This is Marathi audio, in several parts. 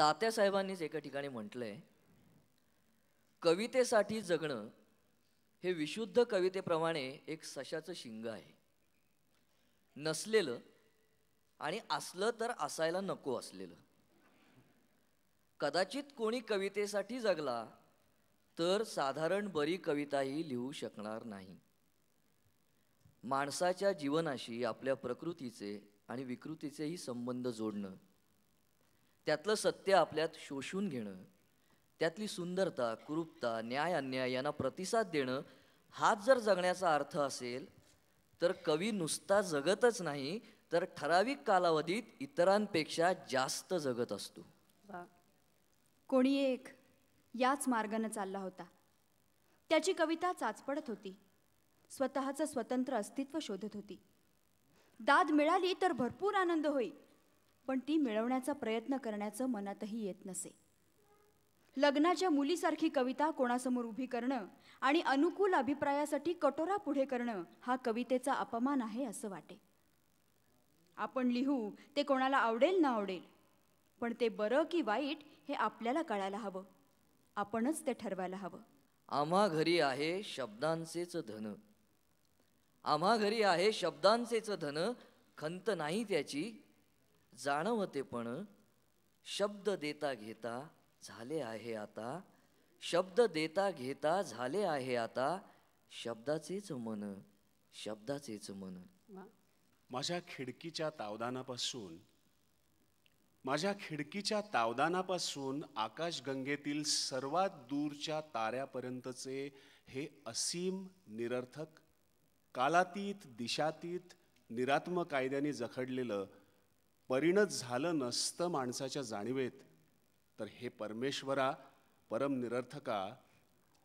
तात्यासाहेबांनीच एका ठिकाणी म्हटलंय, कवितेसाठी जगणं हे विशुद्ध कवितेप्रमाणे एक सशाचं शिंग आहे. नसलेलं आणि असलं तर असायला नको असलेलं. कदाचित कोणी कवितेसाठी जगला तर साधारण बरी कविताही लिहू शकणार नाही. माणसाच्या जीवनाशी आपल्या प्रकृतीचे आणि विकृतीचेही संबंध जोडणं, त्यातलं सत्य आपल्यात शोषून घेणं, त्यातली सुंदरता, कुरूपता, न्याय अन्याय यांना प्रतिसाद देणं, हाच जर जगण्याचा अर्थ असेल तर कवी नुसता जगतच नाही तर ठराविक कालावधीत इतरांपेक्षा जास्त जगत असतो. कोणी एक याच मार्गाने चालला होता. त्याची कविता चाचपडत होती, स्वतःचं स्वतंत्र अस्तित्व शोधत होती. दाद मिळाली तर भरपूर आनंद होई, पण ती मिळवण्याचा प्रयत्न करण्याचं मनातही येत नसे. लग्नाच्या मुलीसारखी कविता कोणासमोर उभी करणं आणि अनुकूल अभिप्रायासाठी कटोरा पुढे करणं हा कवितेचा अपमान आहे असं वाटे. आपण लिहू ते कोणाला आवडेल ना आवडेल, पण ते बरं की वाईट हे आपल्याला कळायला हवं. आपणच ते ठरवायला हवं. आम्हा घरी आहे शब्दांचेच धन, आम्हा घरी आहे शब्दांचेच धन, खंत नाही त्याची जाणवते पण शब्द देता घेता झाले आहे आता, शब्द देता घेता झाले आहे आता, शब्दाचेच मन, शब्दाचेच मन. माझ्या खिडकीच्या तावदानापासून आकाशगंगेतील सर्वात दूरच्या ताऱ्यापर्यंतचे हे असीम निरर्थक, कालातीत दिशातीत निरात्म कायद्याने जखडलेलं परिणत झालं नसतं माणसाच्या जाणीवेत, तर हे परमेश्वरा परम निरर्थका,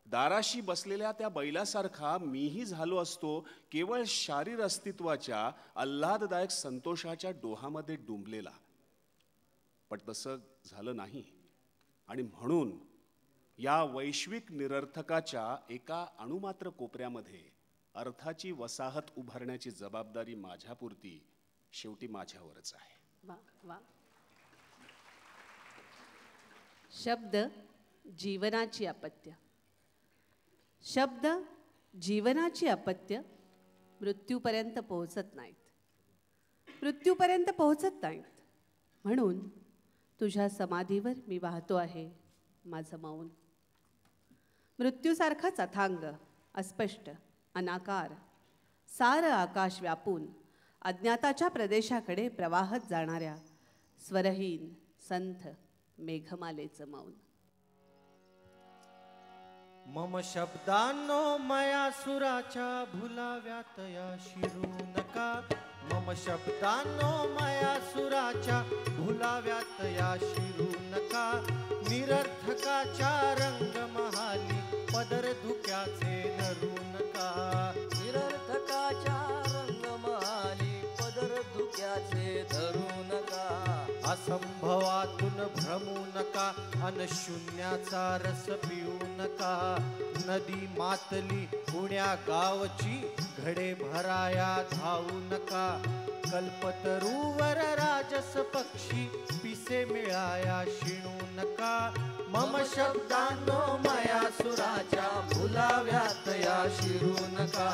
दाराशी बसलेल्या त्या बैलासारखा मीही झालो असतो केवळ शारीर अस्तित्वाच्या आल्हाददायक संतोषाच्या डोहामध्ये डुंबलेला. पण तसं झालं नाही. आणि म्हणून या वैश्विक निरर्थकाच्या एका अणुमात्र कोपऱ्यामध्ये अर्थाची वसाहत उभारण्याची जबाबदारी माझ्यापुरती शेवटी माझ्यावरच आहे. शब्द जीवनाची अपत्य. शब्द जीवनाची अपत्य मृत्यूपर्यंत पोहोचत नाहीत. म्हणून तुझ्या समाधीवर मी वाहतो आहे माझं मौन. मृत्यूसारखाच अथांग, अस्पष्ट, अनाकार, सारं आकाश व्यापून अज्ञाताच्या प्रदेशाकडे प्रवाहत जाणाऱ्या स्वरहीन संथ मेघमालेचं मौन. मम शब्दांनो मया सुराच्या भुलाव्यात या शिरू नका, मम शब्दांनो मया सुराच्या भुलाव्यात या शिरू नका, निरर्थकाच्या रंगमहाली पदर धुक्याचे धरू नका, निरर्थकाच्या रंगमहाली पदर धुक्याचे धरू नका, असंभवातून भ्रमू नका, अनशून्याचा रस पिऊ नका, नदी मातली पुण्या गावची घडे भराया धावू नका, कल्पतरूवर राजस पक्षी पिसे मिळाया शिणू नका, मम शब्दांनो मया सुराच्या भुलाव्यात या शिरू नका,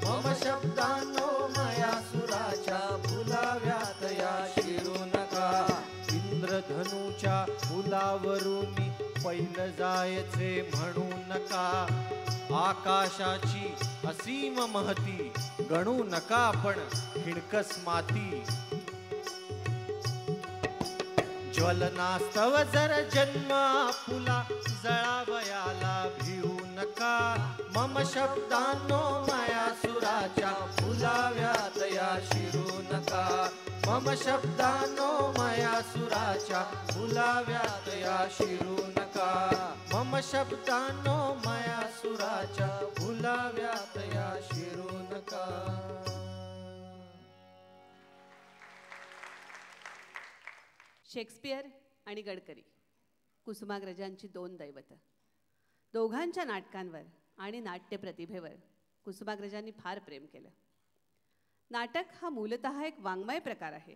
मम शब्दांनो मया सुराच्या भुलाव्यात या शिरू नका, इंद्रधनुच्या फुलावरून पैल जायचे म्हणू नका, आकाशाची असीम महती गणू नका पण हिणकस माती, ज्वलनास्तव जर जन्म आपुला जळावयाला भिवू नका, मम शब्दांनो मया सुराच्या फुलाव्यात या शिरू नका, मम शब्दांनो मया सुराच्या फुलाव्यात या शिरू नका, मम शब्दांनो मया सुराच्या फुलाव्यात या शिरू नका. शेक्सपियर आणि गडकरी कुसुमाग्रजांची दोन दैवतं. दोघांच्या नाटकांवर आणि नाट्य प्रतिभेवर कुसुमाग्रजांनी फार प्रेम केलं. नाटक हा मूलतः एक वाङ्मय प्रकार आहे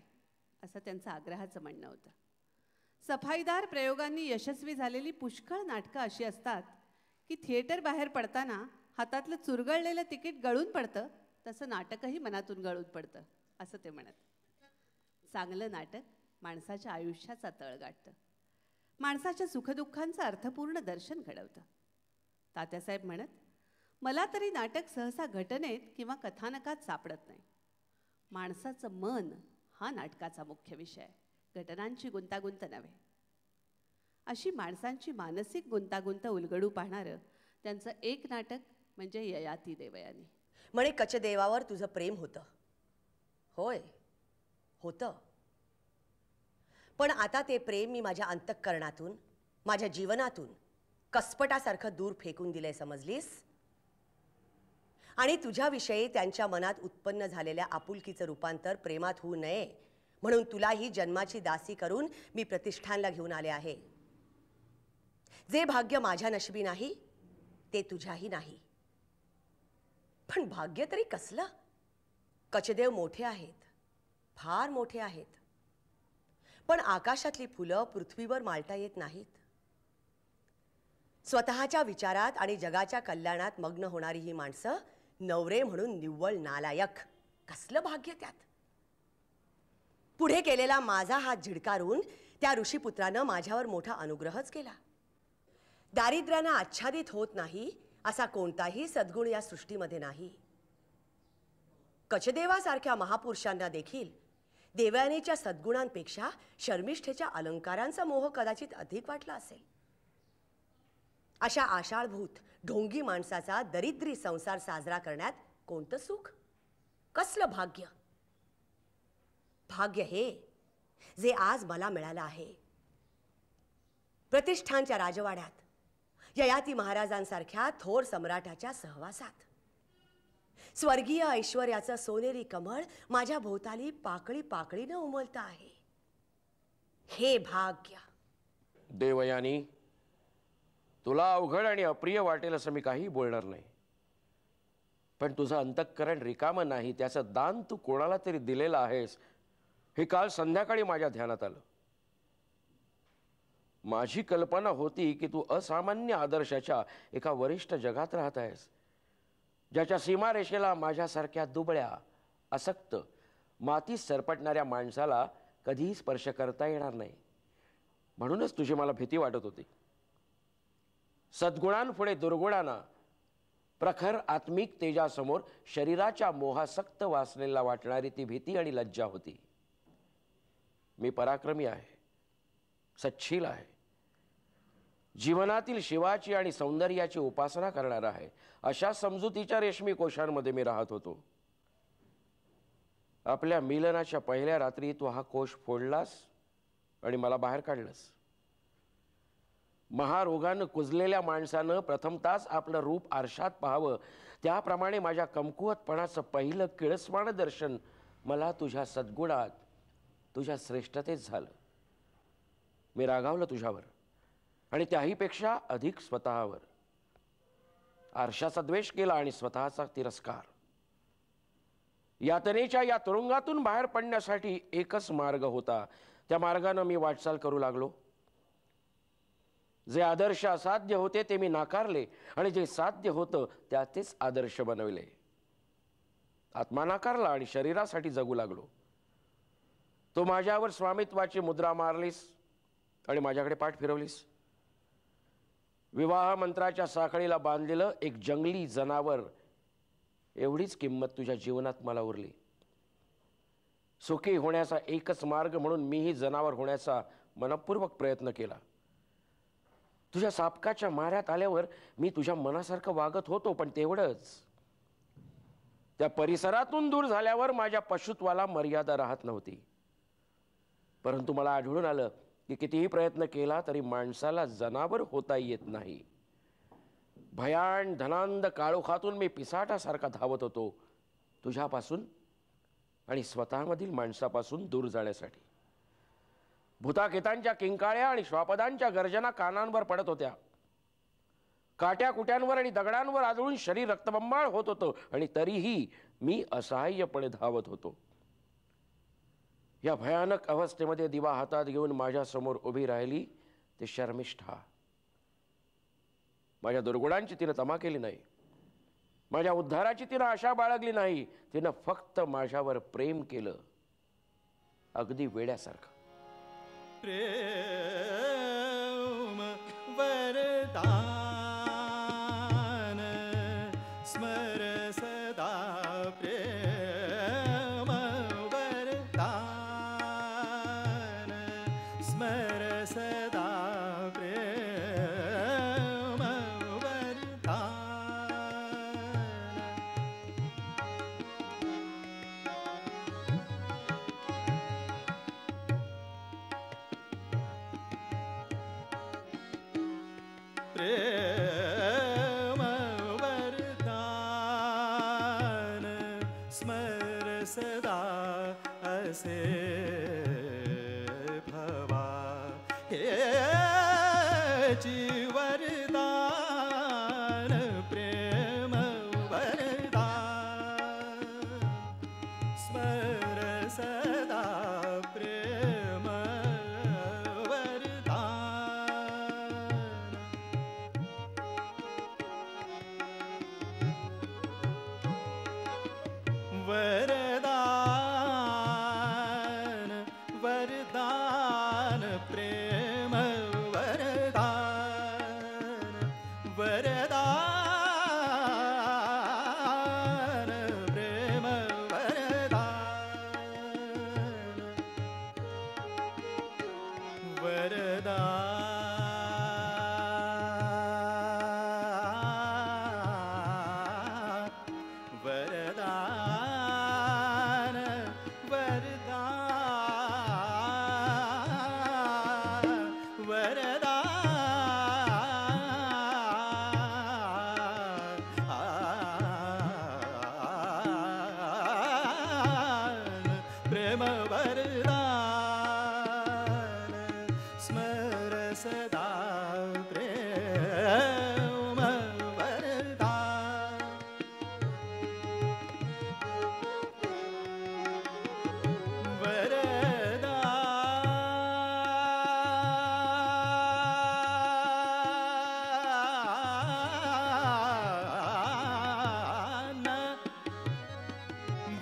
असं त्यांचं आग्रहाचं म्हणणं होतं. सफाईदार प्रयोगांनी यशस्वी झालेली पुष्कळ नाटकं अशी असतात की थिएटर बाहेर पडताना हातातलं चुरगळलेलं तिकीट गळून पडतं, तसं नाटकही मनातून गळून पडतं असं ते म्हणत. चांगलं नाटक माणसाच्या आयुष्याचा तळ गाठतं, माणसाच्या सुखदुःखांचं अर्थपूर्ण दर्शन घडवतं. तात्यासाहेब म्हणत, मला तरी नाटक सहसा घटनेत किंवा कथानकात सापडत नाही. माणसाचं मन हा नाटकाचा मुख्य विषय आहे, घटनांची गुंतागुंत नव्हे. अशी माणसांची मानसिक गुंतागुंत उलगडू पाहणारं त्यांचं एक नाटक म्हणजे ययाती देवयानी. म्हणे कचदेवावर तुझं प्रेम होतं. होय होतं, पण आता ते प्रेम मी माझ्या अंतःकरणातून, माझ्या जीवनातून कसपटासारखं दूर फेकून दिलंय, समजलीस? आणि तुझ्याविषयी त्यांच्या मनात उत्पन्न झालेल्या आपुलकीचं रूपांतर प्रेमात होऊ नये म्हणून तुलाही जन्माची दासी करून मी प्रतिष्ठानला घेऊन आले आहे. जे भाग्य माझ्या नशिबी नाही ते तुझ्याही नाही. पण भाग्य तरी कसलं? कचदेव मोठे आहेत, फार मोठे आहेत, पण आकाशातली फुलं पृथ्वीवर माळता येत नाहीत. स्वतःच्या विचारात आणि जगाच्या कल्याणात मग्न होणारी ही माणसं नवरे म्हणून निव्वळ नालायक. कसलं भाग्य त्यात? पुढे केलेला माझा हात झिडकारून त्या ऋषीपुत्रानं माझ्यावर मोठा अनुग्रहच केला. दारिद्र्यानं आच्छादित होत नाही असा कोणताही सद्गुण या सृष्टीमध्ये नाही. कचदेवासारख्या महापुरुषांना देखील देवयानीच्या सद्गुणांपेक्षा शर्मिष्ठेच्या अलंकारांचा मोह कदाचित अधिक वाटला असेल. अशा आषाढभूत ढोंगी माणसाचा दरिद्री संसार साजरा करण्यात कोणतं सुख, कसलं भाग्य? भाग्य हे जे आज मला मिळालं आहे. प्रतिष्ठानच्या राजवाड्यात ययाती महाराजांसारख्या थोर सम्राटाच्या सहवासात स्वर्गीय ऐश्वर्याचं सोनेरी कमळ माझ्या भोवताली पाकळी पाकळीनं उमलतं आहे. हे भाग्य. देवयानी, तुला अवघड आणि अप्रिय वाटेल असं मी काही बोलणार नाही, पण तुझं अंतःकरण रिकामं नाही, त्याचं दान तू कोणाला तरी दिलेलं आहेस हे काल संध्याकाळी माझ्या ध्यानात आलं. माझी कल्पना होती की तू असामान्य आदर्शाच्या एका वरिष्ठ जगात राहत आहेस, ज्याच्या सीमारेषेला माझ्यासारख्या दुबळ्या, असक्त, मातीत सरपटणाऱ्या माणसाला कधीही स्पर्श करता येणार नाही. म्हणूनच तुझी मला भीती वाटत होती. सद्गुणांपुढे दुर्गुणांना, प्रखर आत्मिक तेजासमोर शरीराच्या मोहासक्त वासनेला वाटणारी ती भीती आणि लज्जा होती. मी पराक्रमी आहे, सच्छील आहे, जीवनातील शिवाची आणि सौंदर्याची उपासना करणार आहे, अशा समजुतीच्या रेशमी कोशांमध्ये मी राहत होतो. आपल्या मिलनाच्या पहिल्या रात्री तू हा कोश फोडलास आणि मला बाहेर काढलंस. महारोगानं कुजलेल्या माणसानं प्रथमताच आपलं रूप आरशात पाहावं, त्याप्रमाणे माझ्या कमकुवतपणाचं पहिलं किळसवाणं दर्शन मला तुझ्या सद्गुणात, तुझ्या श्रेष्ठतेत झालं. मी रागावलं तुझ्यावर आणि त्याहीपेक्षा अधिक स्वतःवर. आरशाचा द्वेष केला आणि स्वतःचा तिरस्कार. यातनेच्या या तुरुंगातून बाहेर पडण्यासाठी एकच मार्ग होता. त्या मार्गानं मी वाटचाल करू लागलो. जे आदर्श असाध्य होते ते मी नाकारले आणि जे साध्य होतं त्याचेच आदर्श बनवले. आत्मा नाकारला आणि शरीरासाठी जगू लागलो. तो माझ्यावर स्वामित्वाची मुद्रा मारलीस आणि माझ्याकडे पाठ फिरवलीस. विवाह मंत्राच्या साखळीला बांधलेलं एक जंगली जनावर एवढीच किंमत तुझ्या जीवनात मला उरली. सुखी होण्याचा एकच मार्ग म्हणून मीही जनावर होण्याचा मनपूर्वक प्रयत्न केला. तुझ्या सापकाच्या माऱ्यात आल्यावर मी तुझ्या मनासारखं वागत होतो, पण तेवढंच. त्या परिसरातून दूर झाल्यावर माझ्या पशुत्वाला मर्यादा राहत नव्हती. परंतु मला आढळून आलं की कितीही प्रयत्न केला तरी माणसाला जनावर होता येत नाही. भयान धनांद काळोखातून मी पिसाटासारखा धावत होतो, तुझ्यापासून आणि स्वतःमधील माणसापासून दूर जाण्यासाठी. भूताकेतांच्या किंकाळ्या आणि श्वापदांच्या गर्जना कानांवर पडत होत्या. काट्या कुट्यांवर आणि दगडांवर आदळून शरीर रक्तबंबाळ होत होतं आणि तरीही मी असहाय्यपणे धावत होतो. या भयानक अवस्थेमध्ये दिवा हातात घेऊन माझ्या समोर उभी राहिली ती शर्मिष्ठा. माझ्या दुर्गुणांची तिनं तमा केली नाही, माझ्या उद्धाराची तिनं आशा बाळगली नाही. तिनं फक्त माझ्यावर प्रेम केलं, अगदी वेड्यासारखं. प्रेम वरदान स्मर सदा. प्रेम वरदान स्मर सदा. प्रेम वरदान. प्रेम वरदान स्मर सदा. असे भवा हेची वरदान. प्रेम वरदान स्मर सदा. प्रेम वरदान. वरदान वरदान प्रेम वरदान. वरदान प्रेम वरदान. वरदान वरदान वरदान प्रेम वरदान स्मर सदा. प्रेम वरदान.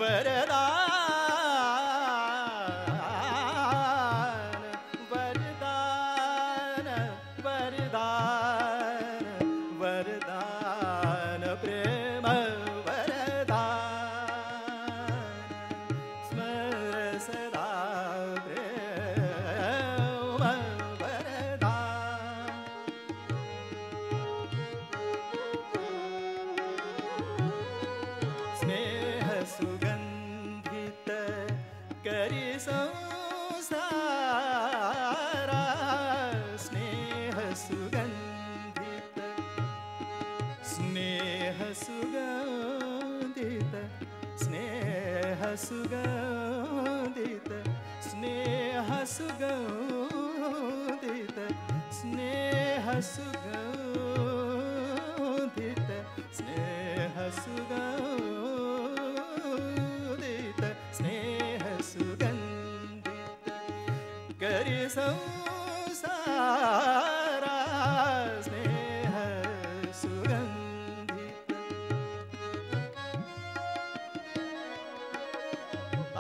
वरदान वरदान वरदान प्रेम वरदान स्मर सदा. प्रेम वरदान. स्नेह सुगंधित करी संसारा. स्नेह सुगंधित. स्नेह सुगंधित. स्नेह सुगंधित. स्नेह सुगंधित. स्नेह सुगंधित. स्नेह सुगंधित. स्नेह सुगंधित करी संसारा. स्नेह सुगंधित. आ